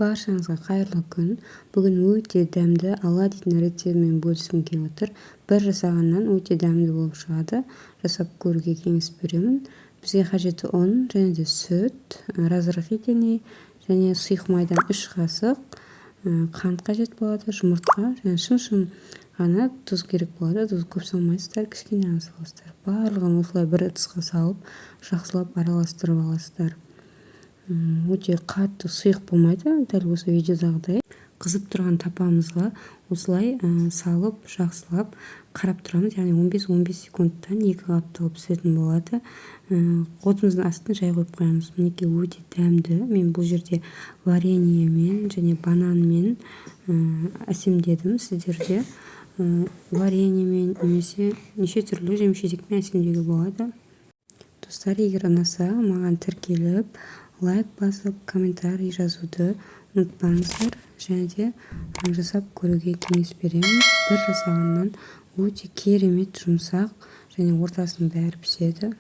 Баршаңызға қайырлы күн. Бүгін өте дәмді оладьтің рецептімен бөліскім келіп отыр. Бір жасағаннан өте дәмді болып шығады. Жасап көруге кеңес беремін. Бізге қажетті ұн және де сүт, разрыхительный және сұйық майдан 3 қасық, қант қажет болады, жұмыртқа және шым ғана тұз керек болады. Тұз көп салмайсыздар, кішкене ғана саласыздар. Барлығын осылай бір ыдысқа салып, жақсылап араластырып аласыздар. Өте қатты сұйық болмайды, дәл осы видеодағыдай. Қызып тұрған тапамызға осылай салып, жақсылап қарап тұрамыз. Яғни 15-15 секундтан 2 қапталып пісетін болады. Отымыздың астын жай қойып қоямыз. Мінекей өте дәмді. Мен бұл жерде вареньемен және бананмен әсемдедім. Сіздерде вареньемен немесе неше түрлі жеміс-жидекпен әсемдеуге болады. Достар, егер ұнаса, маған тіркеліп, лайк басып, комментарий жазуды ұмытпаңыздар. Және де жасап көруге кеңес беремін. Бір жасағаннан өте керемет жұмсақ және ортасының бәрі піседі.